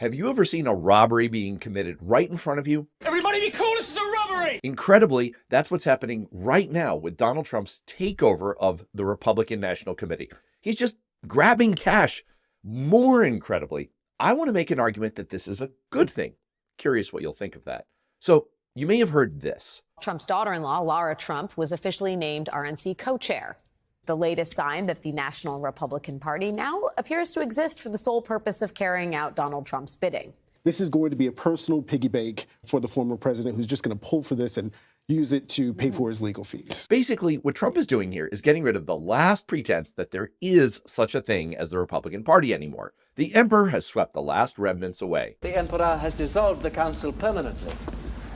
Have you ever seen a robbery being committed right in front of you? Everybody be cool, this is a robbery! Incredibly, that's what's happening right now with Donald Trump's takeover of the Republican National Committee. He's just grabbing cash. More incredibly, I want to make an argument that this is a good thing. Curious what you'll think of that. So you may have heard this. Trump's daughter-in-law, Lara Trump, was officially named RNC co-chair. The latest sign that the National Republican Party now appears to exist for the sole purpose of carrying out Donald Trump's bidding. This is going to be a personal piggy bank for the former president who's just going to pull for this and use it to pay for his legal fees. Basically, what Trump is doing here is getting rid of the last pretense that there is such a thing as the Republican Party anymore. The emperor has swept the last remnants away. The emperor has dissolved the council permanently.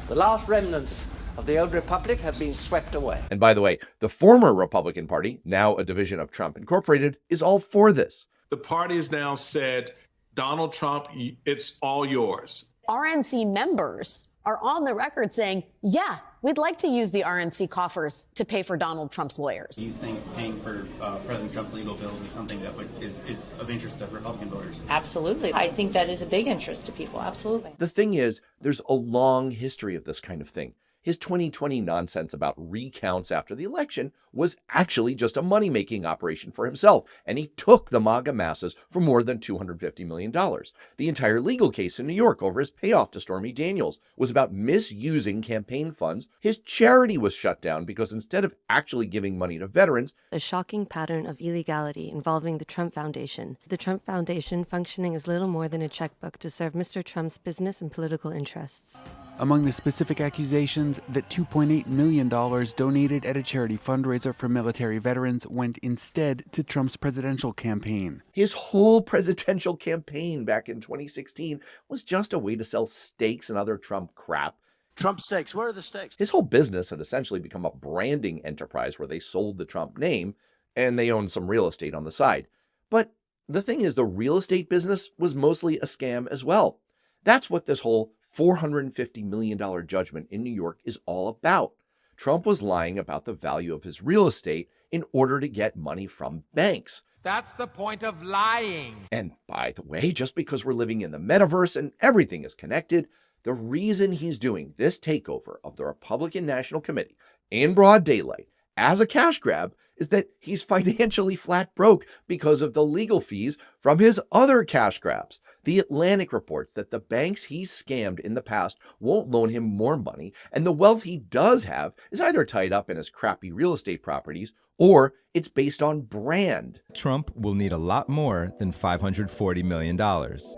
The last remnants of the old republic have been swept away. And by the way, the former Republican Party, now a division of Trump Incorporated, is all for this. The party has now said, Donald Trump, it's all yours. RNC members are on the record saying, yeah, we'd like to use the RNC coffers to pay for Donald Trump's lawyers. Do you think paying for President Trump's legal bills is something that is of interest to Republican voters? Absolutely. I think that is a big interest to people. Absolutely. The thing is, there's a long history of this kind of thing. His 2020 nonsense about recounts after the election was actually just a money-making operation for himself, and he took the MAGA masses for more than $250 million. The entire legal case in New York over his payoff to Stormy Daniels was about misusing campaign funds. His charity was shut down because instead of actually giving money to veterans, a shocking pattern of illegality involving the Trump Foundation. The Trump Foundation functioning as little more than a checkbook to serve Mr. Trump's business and political interests. Among the specific accusations, that $2.8 million donated at a charity fundraiser for military veterans went instead to Trump's presidential campaign. His whole presidential campaign back in 2016 was just a way to sell steaks and other Trump crap. Trump steaks, where are the steaks? His whole business had essentially become a branding enterprise where they sold the Trump name and they owned some real estate on the side. But the thing is, the real estate business was mostly a scam as well. That's what this whole $450 million judgment in New York is all about. Trump was lying about the value of his real estate in order to get money from banks. That's the point of lying. And by the way, just because we're living in the metaverse and everything is connected, the reason he's doing this takeover of the Republican National Committee in broad daylight as a cash grab is that he's financially flat broke because of the legal fees from his other cash grabs. The Atlantic reports that the banks he's scammed in the past won't loan him more money, and the wealth he does have is either tied up in his crappy real estate properties or it's based on brand. Trump will need a lot more than $540 million.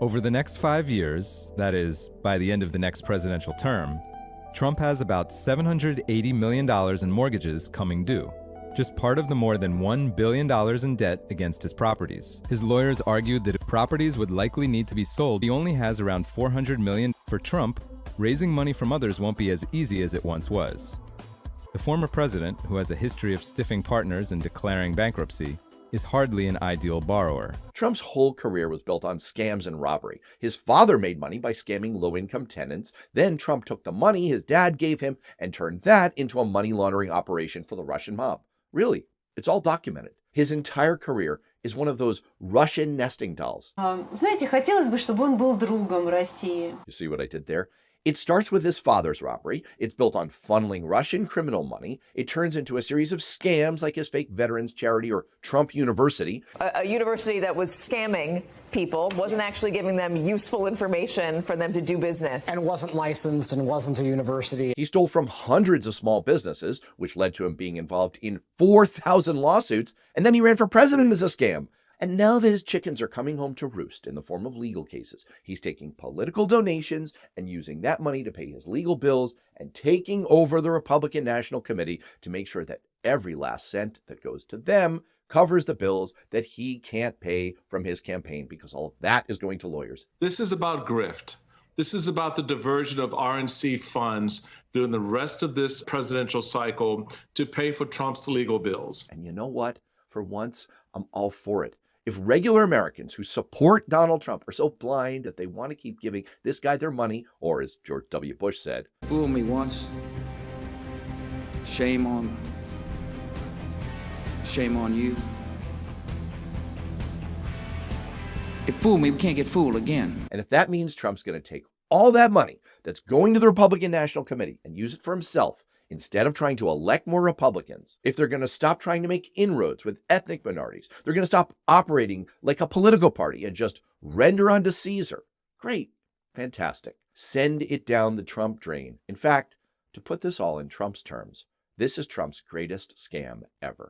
Over the next 5 years, that is, by the end of the next presidential term, Trump has about $780 million in mortgages coming due, just part of the more than $1 billion in debt against his properties. His lawyers argued that if properties would likely need to be sold, he only has around $400 million. For Trump, raising money from others won't be as easy as it once was. The former president, who has a history of stiffing partners and declaring bankruptcy, is hardly an ideal borrower. Trump's whole career was built on scams and robbery. His father made money by scamming low-income tenants. Then Trump took the money his dad gave him and turned that into a money laundering operation for the Russian mob. Really, it's all documented. His entire career is one of those Russian nesting dolls. Знаете, хотелось бы, чтобы он был другом России. You see what I did there? It starts with his father's robbery. It's built on funneling Russian criminal money. It turns into a series of scams like his fake veterans charity or Trump University. A university that was scamming people, wasn't actually giving them useful information for them to do business. And wasn't licensed and wasn't a university. He stole from hundreds of small businesses, which led to him being involved in 4,000 lawsuits. And then he ran for president as a scam. And now that his chickens are coming home to roost in the form of legal cases, he's taking political donations and using that money to pay his legal bills and taking over the Republican National Committee to make sure that every last cent that goes to them covers the bills that he can't pay from his campaign, because all of that is going to lawyers. This is about grift. This is about the diversion of RNC funds during the rest of this presidential cycle to pay for Trump's legal bills. And you know what? For once, I'm all for it. If regular Americans who support Donald Trump are so blind that they want to keep giving this guy their money, or as George W. Bush said, "Fool me once, shame on you." If fool me, we can't get fooled again. And if that means Trump's going to take all that money that's going to the Republican National Committee and use it for himself instead of trying to elect more Republicans, if they're going to stop trying to make inroads with ethnic minorities, they're going to stop operating like a political party and just render unto Caesar, great, fantastic. Send it down the Trump drain. In fact, to put this all in Trump's terms, this is Trump's greatest scam ever.